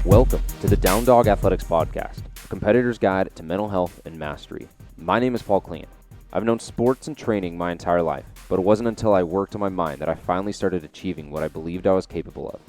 Welcome to the Down Dog Athletics Podcast, a competitor's guide to mental health and mastery. My name is Paul Klingon. I've known sports and training my entire life, but it wasn't until I worked on my mind that I finally started achieving what I believed I was capable of.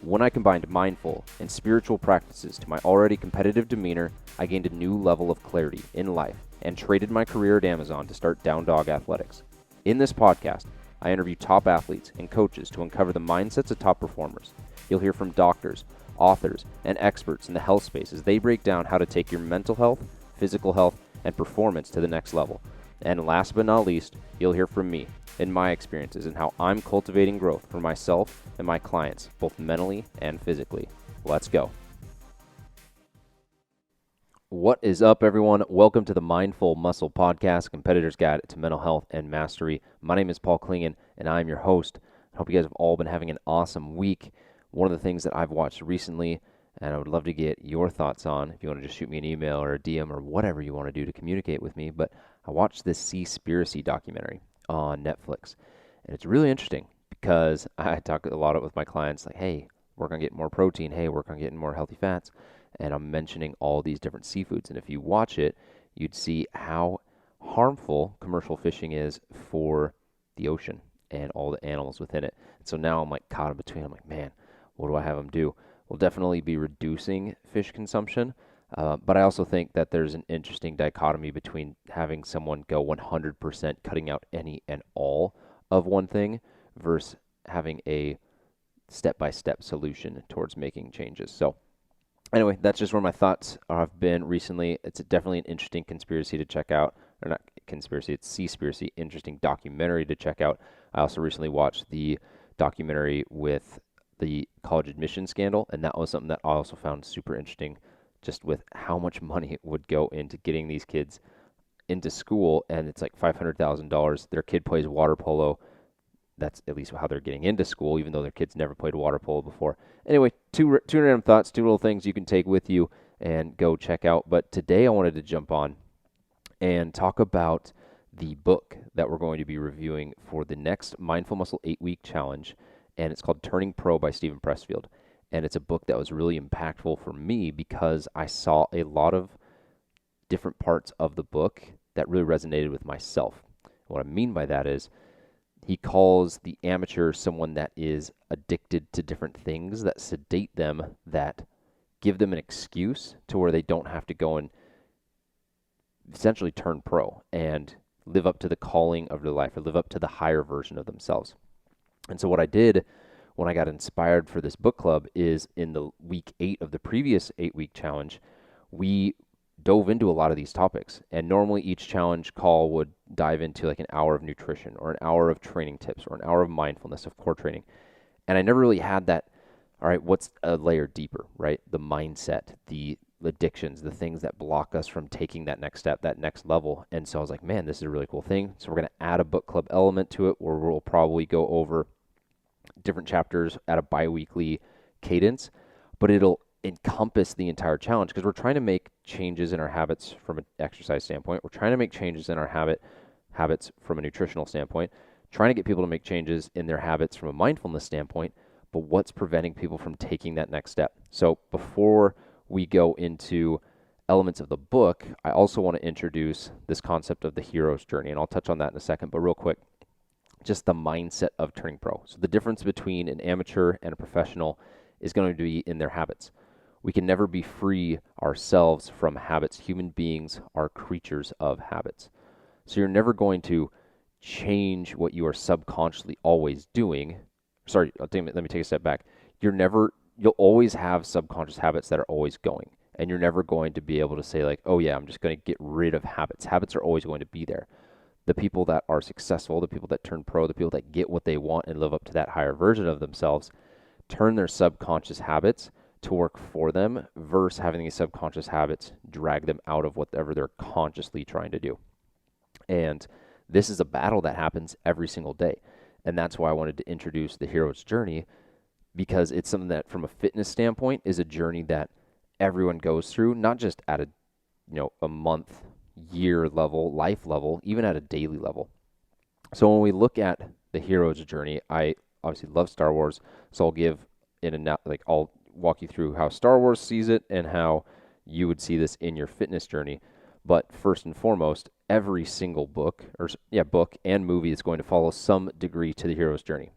When I combined mindful and spiritual practices to my already competitive demeanor, I gained a new level of clarity in life and traded my career at Amazon to start Down Dog Athletics. In this podcast, I interview top athletes and coaches to uncover the mindsets of top performers. You'll hear from doctors, authors, and experts in the health space as they break down how to take your mental health, physical health, and performance to the next level. And last but not least, you'll hear from me and my experiences and how I'm cultivating growth for myself and my clients, both mentally and physically. Let's go. What is up, everyone? Welcome to the Mindful Muscle Podcast, Competitor's Guide to Mental Health and Mastery. My name is Paul Klingon, and I'm your host. I hope you guys have all been having an awesome week. One of the things that I've watched recently, and I would love to get your thoughts on, if you want to just shoot me an email or a DM or whatever you want to do to communicate with me, but I watched this Seaspiracy documentary on Netflix, and it's really interesting because I talk a lot with my clients, like, hey, work on getting more protein, hey, work on getting more healthy fats, and I'm mentioning all these different seafoods, and if you watch it, you'd see how harmful commercial fishing is for the ocean and all the animals within it. And so now I'm like caught in between. I'm like, man, what do I have them do? We'll definitely be reducing fish consumption, but I also think that there's an interesting dichotomy between having someone go 100% cutting out any and all of one thing versus having a step-by-step solution towards making changes. So anyway, that's just where my thoughts have been recently. It's definitely an interesting conspiracy to check out, or not conspiracy, it's Seaspiracy, interesting documentary to check out. I also recently watched the documentary with the college admission scandal, and that was something that I also found super interesting, just with how much money would go into getting these kids into school, and it's like $500,000. Their kid plays water polo. That's at least how they're getting into school, even though their kids never played water polo before. Anyway, two random thoughts, two little things you can take with you and go check out. But today I wanted to jump on and talk about the book that we're going to be reviewing for the next Mindful Muscle 8-week challenge, and it's called Turning Pro by Steven Pressfield. And it's a book that was really impactful for me because I saw a lot of different parts of the book that really resonated with myself. What I mean by that is he calls the amateur someone that is addicted to different things that sedate them, that give them an excuse to where they don't have to go and essentially turn pro and live up to the calling of their life or live up to the higher version of themselves. And so what I did when I got inspired for this book club is in the week 8 of the previous 8-week challenge, we dove into a lot of these topics. And normally each challenge call would dive into like an hour of nutrition or an hour of training tips or an hour of mindfulness of core training. And I never really had that, all right, what's a layer deeper, right? The mindset, the addictions, the things that block us from taking that next step, that next level. And so I was like, man, this is a really cool thing. So we're going to add a book club element to it where we'll probably go over different chapters at a bi-weekly cadence, but it'll encompass the entire challenge because we're trying to make changes in our habits from an exercise standpoint. We're trying to make changes in our habits from a nutritional standpoint, trying to get people to make changes in their habits from a mindfulness standpoint, but what's preventing people from taking that next step? So before we go into elements of the book, I also want to introduce this concept of the hero's journey, and I'll touch on that in a second, but real quick, just the mindset of turning pro. So the difference between an amateur and a professional is going to be in their habits. We can never be free ourselves from habits. Human beings are creatures of habits. So you're never going to change what you are subconsciously always doing. Sorry, let me take a step back. You'll always have subconscious habits that are always going. And you're never going to be able to say like, oh yeah, I'm just going to get rid of habits. Habits are always going to be there. The people that are successful, the people that turn pro, the people that get what they want and live up to that higher version of themselves, turn their subconscious habits to work for them versus having these subconscious habits drag them out of whatever they're consciously trying to do. And this is a battle that happens every single day. And that's why I wanted to introduce the hero's journey, because it's something that from a fitness standpoint is a journey that everyone goes through, not just at a month, year level, life level, even at a daily level. So when we look at the hero's journey, I obviously love Star Wars, so I'll give walk you through how Star Wars sees it and how you would see this in your fitness journey. But first and foremost, every single book and movie is going to follow some degree to the hero's journey.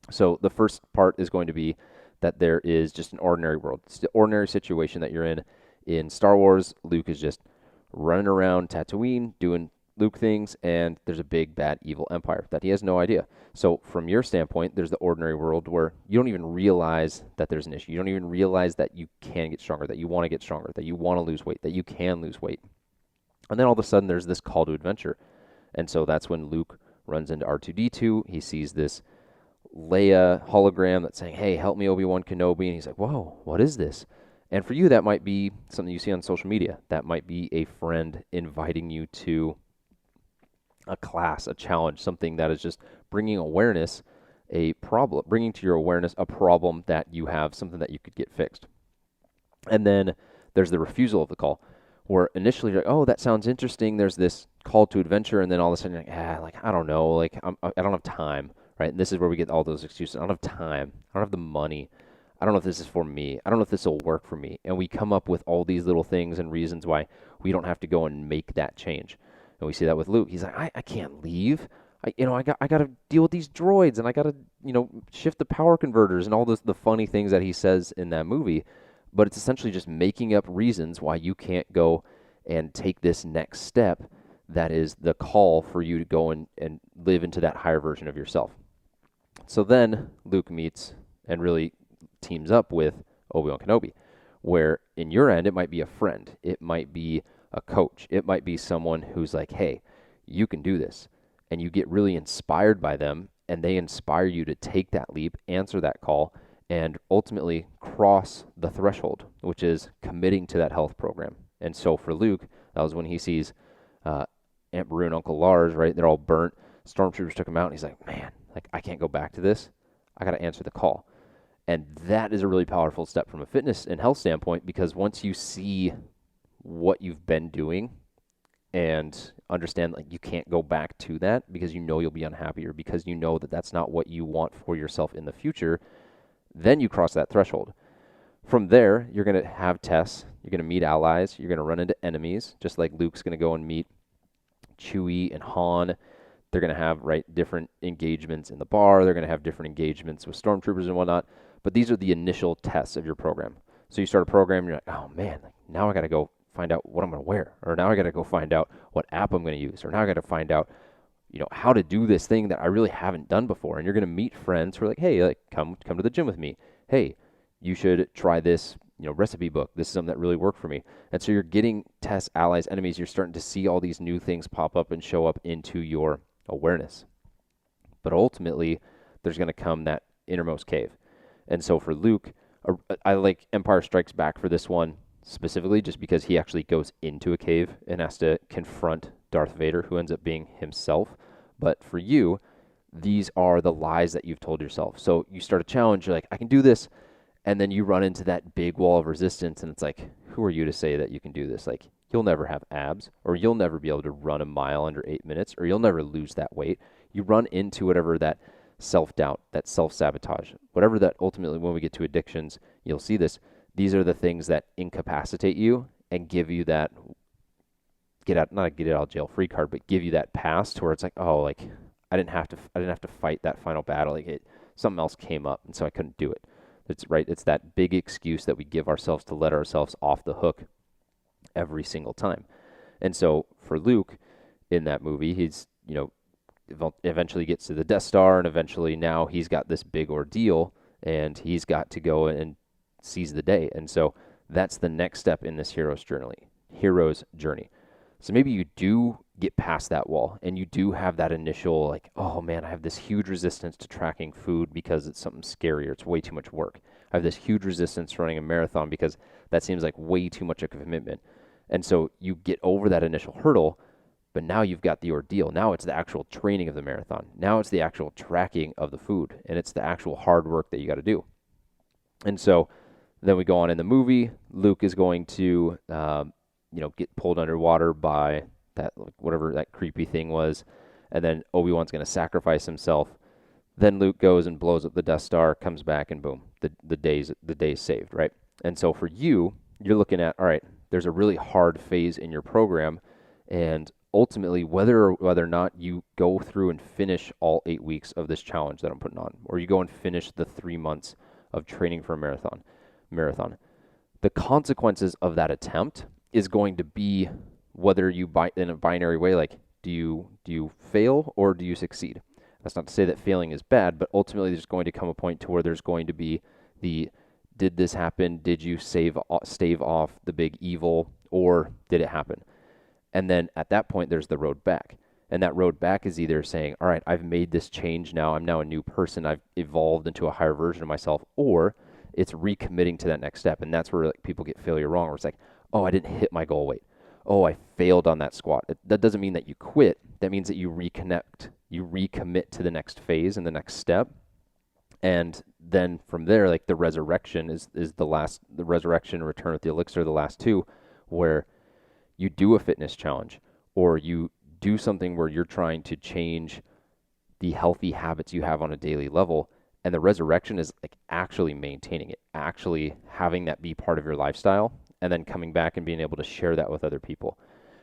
So the first part is going to be that there is just an ordinary world. It's the ordinary situation that you're in. In Star Wars, Luke is just running around Tatooine doing Luke things, and there's a big, bad, evil empire that he has no idea. So from your standpoint, there's the ordinary world where you don't even realize that there's an issue. You don't even realize that you can get stronger, that you want to get stronger, that you want to lose weight, that you can lose weight. And then all of a sudden, there's this call to adventure. And so that's when Luke runs into R2-D2. He sees this Leia hologram that's saying, hey, help me, Obi-Wan Kenobi. And he's like, whoa, what is this? And for you, that might be something you see on social media. That might be a friend inviting you to a class, a challenge, something that is just bringing awareness, bringing to your awareness a problem that you have, something that you could get fixed. And then there's the refusal of the call, where initially you're like, oh, that sounds interesting. There's this call to adventure, and then all of a sudden you're like, I don't know, I don't have time, right? And this is where we get all those excuses. I don't have time. I don't have the money. I don't know if this is for me. I don't know if this will work for me. And we come up with all these little things and reasons why we don't have to go and make that change. And we see that with Luke. He's like, I can't leave. I got to deal with these droids, and I got to, shift the power converters and all the funny things that he says in that movie. But it's essentially just making up reasons why you can't go and take this next step that is the call for you to go and live into that higher version of yourself. So then Luke meets and really teams up with Obi-Wan Kenobi, where in your end, it might be a friend. It might be a coach. It might be someone who's like, hey, you can do this. And you get really inspired by them, and they inspire you to take that leap, answer that call, and ultimately cross the threshold, which is committing to that health program. And so for Luke, that was when he sees Aunt Beru and Uncle Lars, right? They're all burnt. Stormtroopers took him out, and he's like, man, I can't go back to this. I got to answer the call. And that is a really powerful step from a fitness and health standpoint, because once you see what you've been doing and understand you can't go back to that because you'll be unhappy, or because that that's not what you want for yourself in the future, then you cross that threshold. From there, you're going to have tests, you're going to meet allies, you're going to run into enemies, just like Luke's going to go and meet Chewie and Han. They're going to have different engagements in the bar, they're going to have different engagements with stormtroopers and whatnot, but these are the initial tests of your program. So you start a program, and you're like, oh man, now I got to go find out what I'm going to wear, or now I got to go find out what app I'm going to use, or now I got to find out how to do this thing that I really haven't done before. And you're going to meet friends who are like, hey, come to the gym with me. Hey, you should try this, recipe book. This is something that really worked for me. And so you're getting tests, allies, enemies. You're starting to see all these new things pop up and show up into your awareness. But ultimately, there's going to come that innermost cave. And so for Luke, I like Empire Strikes Back for this one specifically, just because he actually goes into a cave and has to confront Darth Vader, who ends up being himself. But for you, these are the lies that you've told yourself. So you start a challenge, you're like, I can do this. And then you run into that big wall of resistance, and it's like, who are you to say that you can do this? You'll never have abs, or you'll never be able to run a mile under 8 minutes, or you'll never lose that weight. You run into whatever that self-doubt, that self-sabotage, whatever that ultimately, when we get to addictions, you'll see this. These are the things that incapacitate you and give you that not a get out of jail free card, but give you that pass to where it's like, oh, I didn't have to fight that final battle. Something else came up, and so I couldn't do it. It's that big excuse that we give ourselves to let ourselves off the hook every single time. And so for Luke in that movie, he's, eventually gets to the Death Star, and eventually now he's got this big ordeal, and he's got to go and seize the day. And so that's the next step in this hero's journey. So maybe you do get past that wall, and you do have that initial oh man, I have this huge resistance to tracking food because it's something scary, or it's way too much work. I have this huge resistance running a marathon because that seems like way too much of a commitment. And so you get over that initial hurdle, but now you've got the ordeal. Now it's the actual training of the marathon. Now it's the actual tracking of the food, and it's the actual hard work that you got to do. And so then we go on in the movie. Luke is going to get pulled underwater by that, whatever that creepy thing was. And then Obi-Wan's going to sacrifice himself Then Luke goes and blows up the Death Star, comes back, and boom, the day's saved, right? And so for you, you're looking at, all right, there's a really hard phase in your program, and ultimately, whether or not you go through and finish all 8 weeks of this challenge that I'm putting on, or you go and finish the 3 months of training for a marathon, the consequences of that attempt is going to be whether you buy in a binary way, like do you fail or do you succeed? That's not to say that failing is bad, but ultimately there's going to come a point to where there's going to be the did this happen? Did you stave off the big evil, or did it happen? And then at that point, there's the road back. And that road back is either saying, all right, I've made this change now. I'm now a new person. I've evolved into a higher version of myself. Or it's recommitting to that next step. And that's where like, people get failure wrong, where it's like, oh, I didn't hit my goal weight. Oh, I failed on that squat. That doesn't mean that you quit. That means that you reconnect. You recommit to the next phase and the next step. And then from there, like the resurrection is the resurrection and return with the elixir, the last two, where you do a fitness challenge or you do something where you're trying to change the healthy habits you have on a daily level. And the resurrection is like actually maintaining it, actually having that be part of your lifestyle, and then coming back and being able to share that with other people.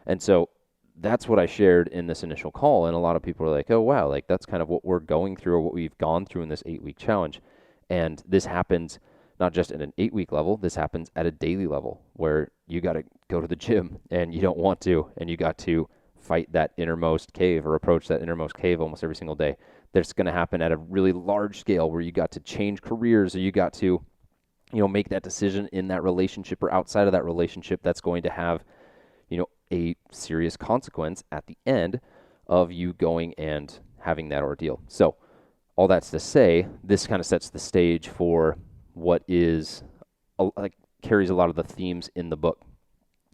And so that's what I shared in this initial call. And a lot of people are like, oh, wow, like that's kind of what we're going through or what we've gone through in this 8-week challenge. And this happens not just at an 8-week level, this happens at a daily level where you got to go to the gym and you don't want to, and you got to fight that innermost cave or approach that innermost cave almost every single day. That's going to happen at a really large scale where you got to change careers or you got to, make that decision in that relationship or outside of that relationship that's going to have, a serious consequence at the end of you going and having that ordeal. So all that's to say, this kind of sets the stage for what is carries a lot of the themes in the book,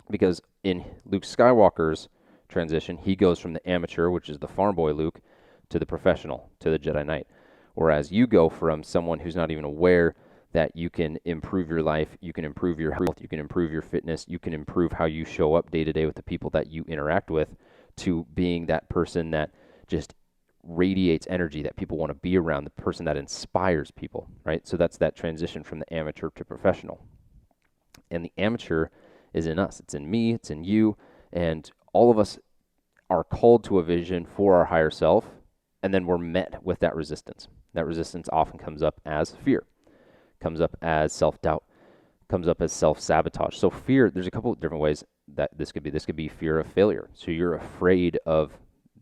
because in Luke Skywalker's transition, he goes from the amateur, which is the farm boy Luke, to the professional, to the Jedi Knight, whereas you go from someone who's not even aware that you can improve your life, you can improve your health, you can improve your fitness, you can improve how you show up day to day with the people that you interact with, to being that person that just radiates energy that people want to be around, the person that inspires people, right? So that's that transition from the amateur to professional. And the amateur is in us. It's in me, it's in you, and all of us are called to a vision for our higher self, and then we're met with that resistance. That resistance often comes up as fear, comes up as self-doubt, comes up as self-sabotage. So fear, there's a couple of different ways that this could be. This could be fear of failure. So you're afraid of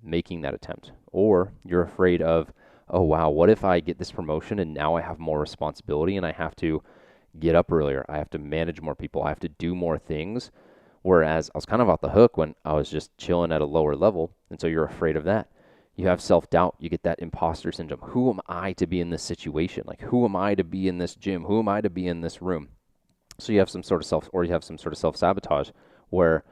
making that attempt, or you're afraid of, oh wow, what if I get this promotion and now I have more responsibility and I have to get up earlier, I have to manage more people, I have to do more things, whereas I was kind of off the hook when I was just chilling at a lower level. And so you're afraid of that. You have self-doubt. You get that imposter syndrome. Who am I to be in this situation? Like, who am I to be in this gym? Who am I to be in this room? So you have some sort of self-sabotage where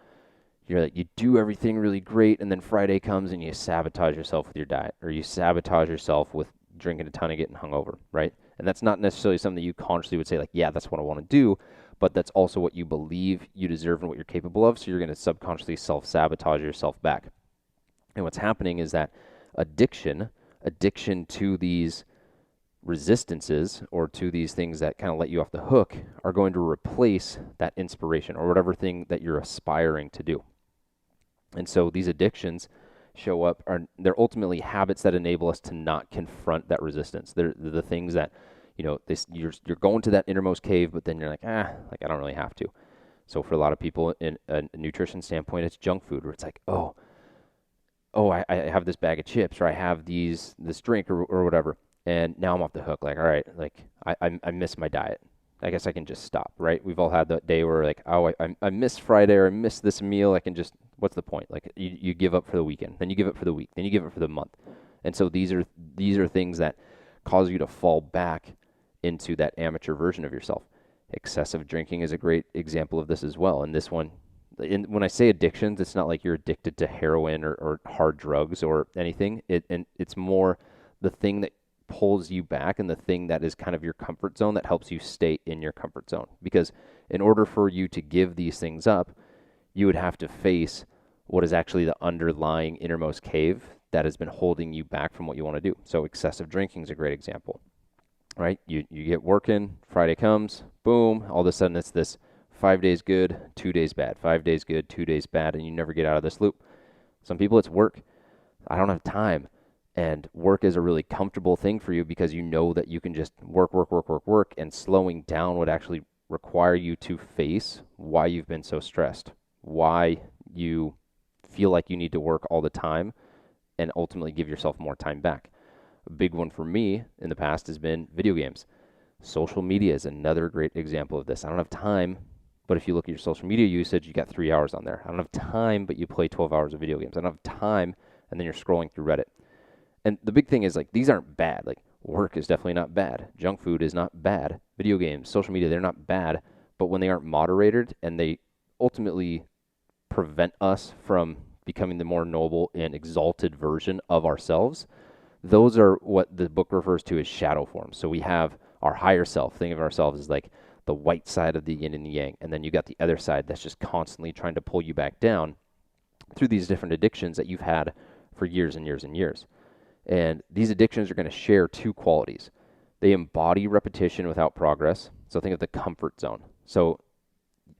you're like, you do everything really great, and then Friday comes and you sabotage yourself with your diet, or you sabotage yourself with drinking a ton and getting hungover, right? And that's not necessarily something that you consciously would say, like, yeah, that's what I want to do, but that's also what you believe you deserve and what you're capable of, so you're going to subconsciously self-sabotage yourself back. And what's happening is that addiction to these resistances or to these things that kind of let you off the hook are going to replace that inspiration or whatever thing that you're aspiring to do. And so these addictions show up, they're ultimately habits that enable us to not confront that resistance. They're the things that, you're going to that innermost cave, but then you're like, I don't really have to. So for a lot of people in a nutrition standpoint, it's junk food, where it's like, I have this bag of chips, or I have this drink or whatever, and now I'm off the hook. Like, all right, like I miss my diet. I guess I can just stop, right? We've all had that day where like, I missed Friday, or I missed this meal. I can just, what's the point? Like you give up for the weekend, then you give up for the week, then you give up for the month. And so these are things that cause you to fall back into that amateur version of yourself. Excessive drinking is a great example of this as well. And this one, when I say addictions, it's not like you're addicted to heroin or hard drugs or anything. It's more the thing that pulls you back and the thing that is kind of your comfort zone that helps you stay in your comfort zone. Because in order for you to give these things up, you would have to face what is actually the underlying innermost cave that has been holding you back from what you want to do. So excessive drinking is a great example, right? You get working, Friday comes, boom, all of a sudden it's this 5 days good, 2 days bad, 5 days good, 2 days bad, and you never get out of this loop. Some people it's work. I don't have time. And work is a really comfortable thing for you because you know that you can just work, and slowing down would actually require you to face why you've been so stressed, why you feel like you need to work all the time, and ultimately give yourself more time back. A big one for me in the past has been video games. Social media is another great example of this. I don't have time, but if you look at your social media usage, you got 3 hours on there. I don't have time, but you play 12 hours of video games. I don't have time, and then you're scrolling through Reddit. And the big thing is, like, these aren't bad. Like, work is definitely not bad. Junk food is not bad. Video games, social media, they're not bad. But when they aren't moderated and they ultimately prevent us from becoming the more noble and exalted version of ourselves, those are what the book refers to as shadow forms. So we have our higher self. Think of ourselves as like the white side of the yin and the yang. And then you got the other side that's just constantly trying to pull you back down through these different addictions that you've had for years and years and years. And these addictions are going to share two qualities. They embody repetition without progress. So think of the comfort zone. So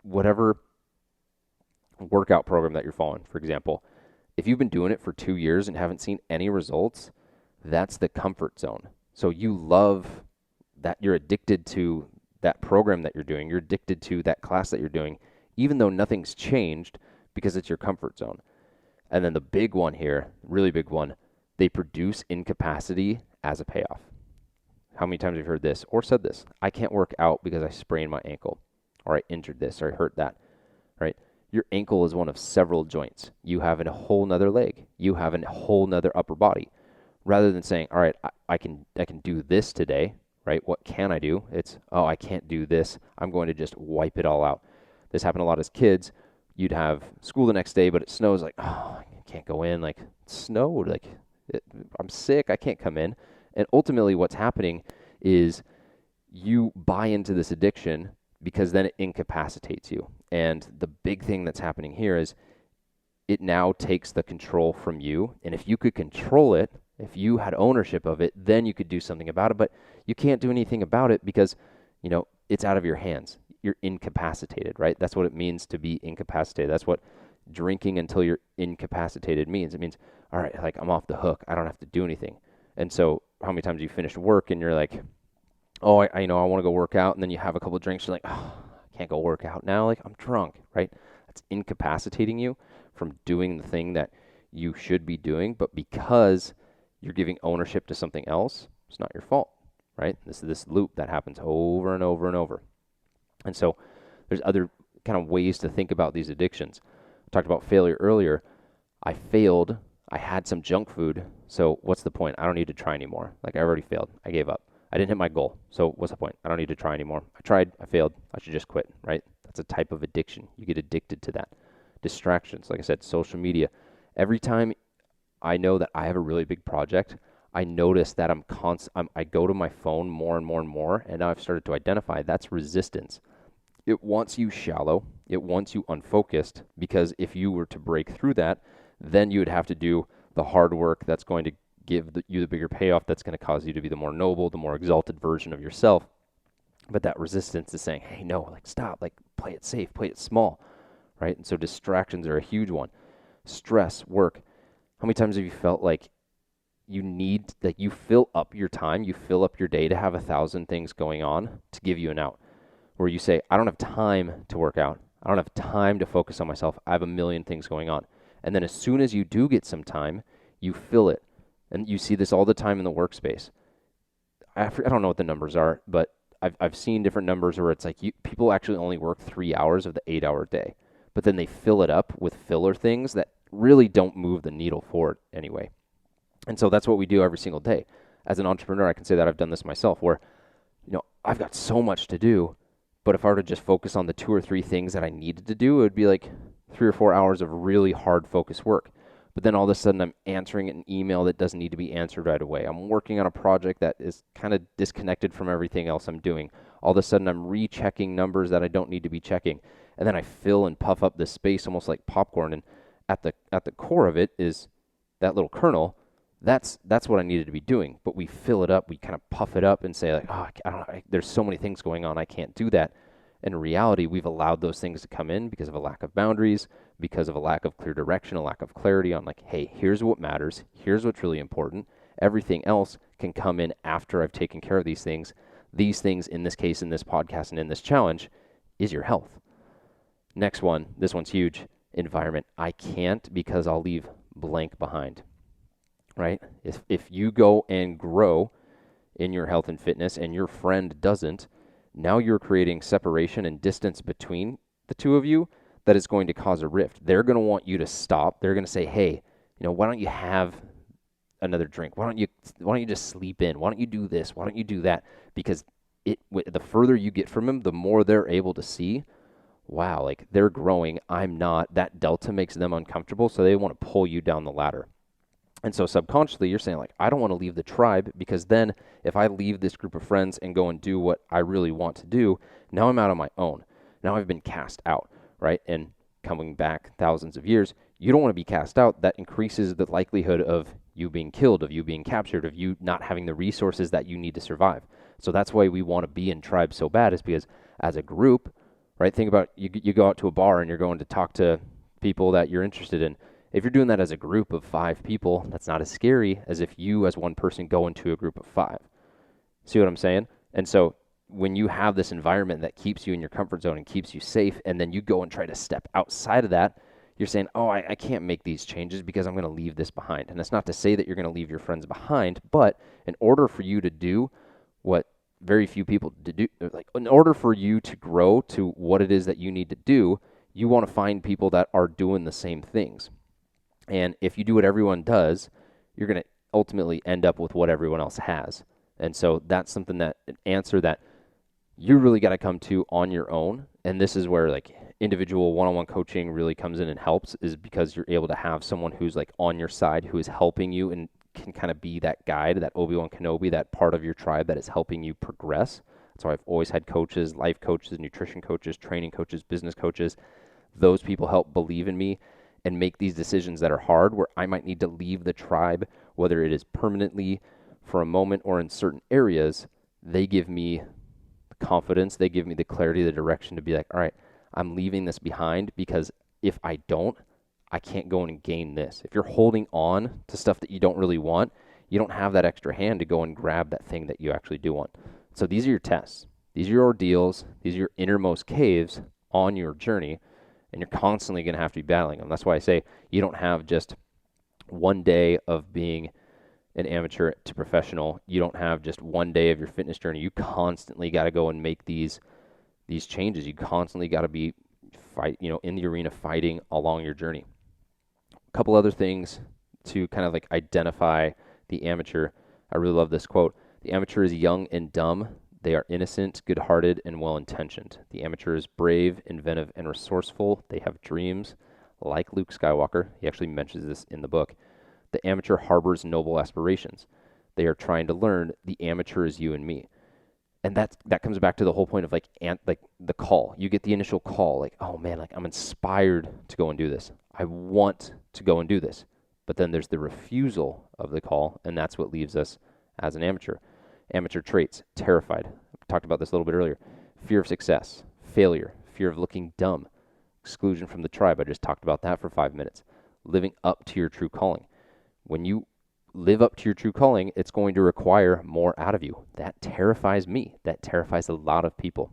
whatever workout program that you're following, for example, if you've been doing it for 2 years and haven't seen any results, that's the comfort zone. So you love that, you're addicted to that program that you're doing. You're addicted to that class that you're doing, even though nothing's changed, because it's your comfort zone. And then the big one here, really big one, they produce incapacity as a payoff. How many times have you heard this or said this? I can't work out because I sprained my ankle, or I injured this, or I hurt that, right? Your ankle is one of several joints. You have a whole nother leg. You have a whole nother upper body. Rather than saying, all right, I can do this today, right? What can I do? It's, oh, I can't do this. I'm going to just wipe it all out. This happened a lot as kids. You'd have school the next day, but it snows, like, oh, I can't go in. Like, it snowed. Like, I'm sick. I can't come in. And ultimately what's happening is you buy into this addiction because then it incapacitates you. And the big thing that's happening here is it now takes the control from you. And if you could control it, if you had ownership of it, then you could do something about it. But you can't do anything about it because, you know, it's out of your hands. You're incapacitated, right? That's what it means to be incapacitated. That's what drinking until you're incapacitated means. It means, all right, like, I'm off the hook. I don't have to do anything. And so how many times you finish work and you're like, oh, I want to go work out. And then you have a couple of drinks. You're like, oh, I can't go work out now. Like, I'm drunk, right? That's incapacitating you from doing the thing that you should be doing. But because you're giving ownership to something else, it's not your fault, right? This is this loop that happens over and over and over. And so there's other kind of ways to think about these addictions. I talked about failure earlier. I failed. I had some junk food. So what's the point? I don't need to try anymore. Like, I already failed. I gave up. I didn't hit my goal. So what's the point? I don't need to try anymore. I tried. I failed. I should just quit, right? That's a type of addiction. You get addicted to that. Distractions. Like I said, social media. Every time I know that I have a really big project, I notice that I go to my phone more and more and more, and now I've started to identify that's resistance. It wants you shallow. It wants you unfocused, because if you were to break through that, then you would have to do the hard work that's going to give you the bigger payoff, that's going to cause you to be the more noble, the more exalted version of yourself. But that resistance is saying, hey, no, like, stop, like, play it safe, play it small, right? And so distractions are a huge one. Stress, work. How many times have you felt like you fill up your time, you fill up your day to have 1,000 things going on to give you an out, where you say, I don't have time to work out. I don't have time to focus on myself. I have a million things going on. And then as soon as you do get some time, you fill it. And you see this all the time in the workspace. I don't know what the numbers are, but I've seen different numbers where it's like people actually only work 3 hours of the 8-hour day, but then they fill it up with filler things that really don't move the needle forward anyway. And so that's what we do every single day. As an entrepreneur, I can say that I've done this myself, where, I've got so much to do, but if I were to just focus on the 2 or 3 things that I needed to do, it would be like 3 or 4 hours of really hard focused work. But then all of a sudden I'm answering an email that doesn't need to be answered right away. I'm working on a project that is kind of disconnected from everything else I'm doing. All of a sudden I'm rechecking numbers that I don't need to be checking. And then I fill and puff up this space almost like popcorn. And at the core of it is that little kernel That's what I needed to be doing. But we fill it up, we kind of puff it up and say like, oh, I don't know, there's so many things going on, I can't do that. In reality, we've allowed those things to come in because of a lack of boundaries, because of a lack of clear direction, a lack of clarity on like, hey, here's what matters, here's what's really important. Everything else can come in after I've taken care of these things. These things, in this case, in this podcast and in this challenge, is your health. Next one, this one's huge. Environment. I can't because I'll leave blank behind, right? If you go and grow in your health and fitness and your friend doesn't, now you're creating separation and distance between the two of you that is going to cause a rift. They're going to want you to stop. They're going to say, hey, why don't you have another drink? Why don't you just sleep in? Why don't you do this? Why don't you do that? Because the further you get from them, the more they're able to see, wow, like they're growing, I'm not. That delta makes them uncomfortable, so they want to pull you down the ladder. And so subconsciously, you're saying like, I don't want to leave the tribe, because then if I leave this group of friends and go and do what I really want to do, now I'm out on my own. Now I've been cast out, right? And coming back thousands of years, you don't want to be cast out. That increases the likelihood of you being killed, of you being captured, of you not having the resources that you need to survive. So that's why we want to be in tribes so bad, is because as a group, right? Think about you go out to a bar and you're going to talk to people that you're interested in. If you're doing that as a group of 5 people, that's not as scary as if you as one person go into a group of 5. See what I'm saying? And so when you have this environment that keeps you in your comfort zone and keeps you safe, and then you go and try to step outside of that, you're saying, oh, I can't make these changes because I'm going to leave this behind. And that's not to say that you're going to leave your friends behind, but in order for you to do what very few people do, like in order for you to grow to what it is that you need to do, you want to find people that are doing the same things. And if you do what everyone does, you're going to ultimately end up with what everyone else has. And so that's something that an answer that you really got to come to on your own. And this is where like individual one-on-one coaching really comes in and helps, is because you're able to have someone who's like on your side, who is helping you and can kind of be that guide, that Obi-Wan Kenobi, that part of your tribe that is helping you progress. So I've always had coaches, life coaches, nutrition coaches, training coaches, business coaches. Those people help believe in me and make these decisions that are hard, where I might need to leave the tribe, whether it is permanently for a moment or in certain areas. They give me the confidence, they give me the clarity, the direction to be like, all right, I'm leaving this behind, because if I don't, I can't go and gain this. If you're holding on to stuff that you don't really want, you don't have that extra hand to go and grab that thing that you actually do want. So these are your tests. These are your ordeals. These are your innermost caves on your journey, and you're constantly going to have to be battling them. That's why I say you don't have just one day of being an amateur to professional. You don't have just one day of your fitness journey. You constantly got to go and make these changes. You constantly got to be in the arena fighting along your journey. A couple other things to kind of like identify the amateur. I really love this quote. The amateur is young and dumb. They are innocent, good-hearted, and well-intentioned. The amateur is brave, inventive, and resourceful. They have dreams, like Luke Skywalker. He actually mentions this in the book. The amateur harbors noble aspirations. They are trying to learn. The amateur is you and me. And that comes back to the whole point of like the call. You get the initial call, like, oh man, like I'm inspired to go and do this. I want to go and do this. But then there's the refusal of the call, and that's what leaves us as an amateur. Amateur traits: terrified. I talked about this a little bit earlier. Fear of success, failure, fear of looking dumb, exclusion from the tribe. I just talked about that for 5 minutes. Living up to your true calling. When you live up to your true calling, it's going to require more out of you. That terrifies me. That terrifies a lot of people.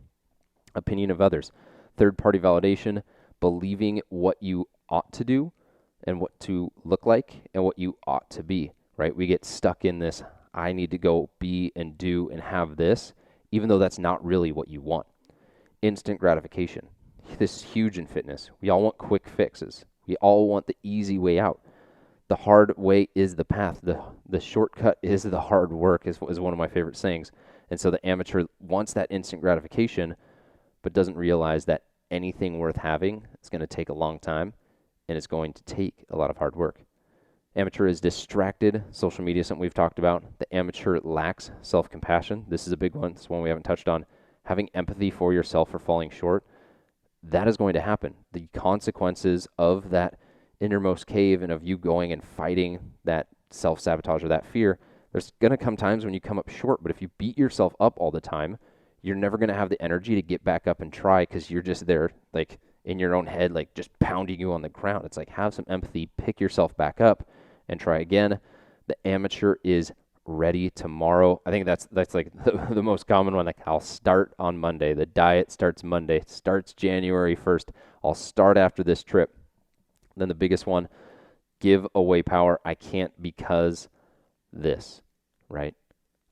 Opinion of others. Third-party validation, believing what you ought to do and what to look like and what you ought to be, right? We get stuck in this, I need to go be and do and have this, even though that's not really what you want. Instant gratification. This is huge in fitness. We all want quick fixes. We all want the easy way out. The hard way is the path. The shortcut is the hard work, is one of my favorite sayings. And so the amateur wants that instant gratification, but doesn't realize that anything worth having is going to take a long time, and it's going to take a lot of hard work. Amateur is distracted. Social media is something we've talked about. The amateur lacks self-compassion. This is a big one. This is one we haven't touched on. Having empathy for yourself for falling short. That is going to happen. The consequences of that innermost cave and of you going and fighting that self-sabotage or that fear, there's going to come times when you come up short. But if you beat yourself up all the time, you're never going to have the energy to get back up and try, because you're just there like in your own head, like just pounding you on the ground. It's like, have some empathy, pick yourself back up and try again. The amateur is ready tomorrow. I think that's like the most common one. Like, I'll start on Monday. The diet starts Monday. It starts January 1st. I'll start after this trip. Then the biggest one, give away power. I can't because this, right?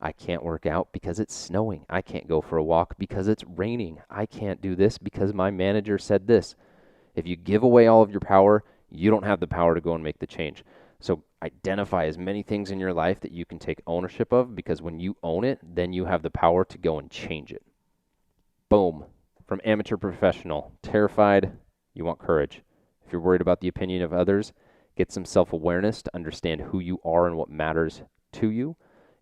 I can't work out because it's snowing. I can't go for a walk because it's raining. I can't do this because my manager said this. If you give away all of your power, you don't have the power to go and make the change. So identify as many things in your life that you can take ownership of, because when you own it, then you have the power to go and change it. Boom. From amateur to professional. Terrified, you want courage. If you're worried about the opinion of others, get some self-awareness to understand who you are and what matters to you.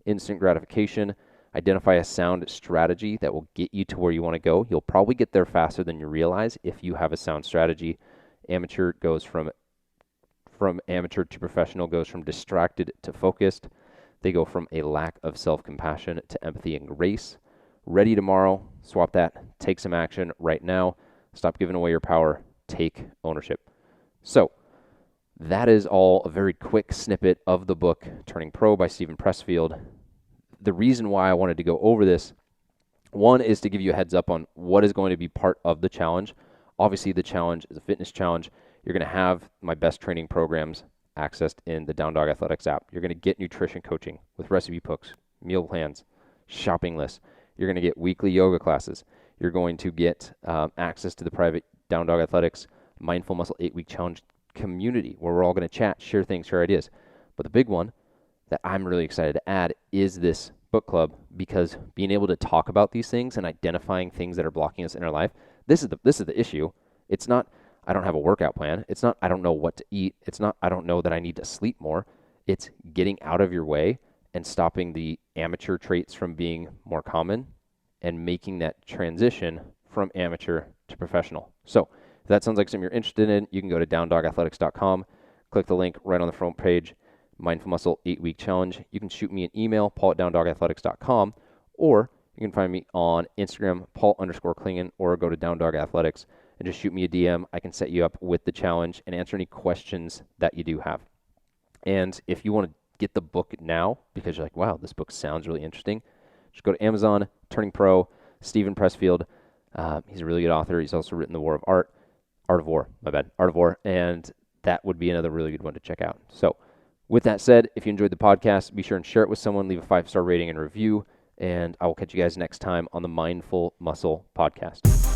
Instant gratification. Identify a sound strategy that will get you to where you want to go. You'll probably get there faster than you realize if you have a sound strategy. Amateur goes from amateur to professional, goes from distracted to focused. They go from a lack of self-compassion to empathy and grace. Ready tomorrow. Swap that. Take some action right now. Stop giving away your power. Take ownership. So that is all a very quick snippet of the book Turning Pro by Steven Pressfield. The reason why I wanted to go over this, one, is to give you a heads up on what is going to be part of the challenge. Obviously, the challenge is a fitness challenge. You're going to have my best training programs accessed in the Down Dog Athletics app. You're going to get nutrition coaching with recipe books, meal plans, shopping lists. You're going to get weekly yoga classes. You're going to get access to the private Down Dog Athletics Mindful Muscle 8-Week Challenge community, where we're all going to chat, share things, share ideas. But the big one that I'm really excited to add is this book club, because being able to talk about these things and identifying things that are blocking us in our life, this is the issue. It's not I don't have a workout plan. It's not I don't know what to eat. It's not I don't know that I need to sleep more. It's getting out of your way and stopping the amateur traits from being more common and making that transition from amateur to professional. So if that sounds like something you're interested in, you can go to downdogathletics.com, click the link right on the front page, Mindful Muscle 8-Week Challenge. You can shoot me an email, paul@downdogathletics.com, or you can find me on Instagram, paul_Klingen, or go to Down Dog Athletics and just shoot me a DM. I can set you up with the challenge and answer any questions that you do have. And if you want to get the book now, because you're like, wow, this book sounds really interesting, just go to Amazon, Turning Pro, Steven Pressfield. He's a really good author. He's also written The Art of War, and that would be another really good one to check out. So with that said, if you enjoyed the podcast, be sure and share it with someone, leave a 5-star rating and review, and I will catch you guys next time on the Mindful Muscle Podcast.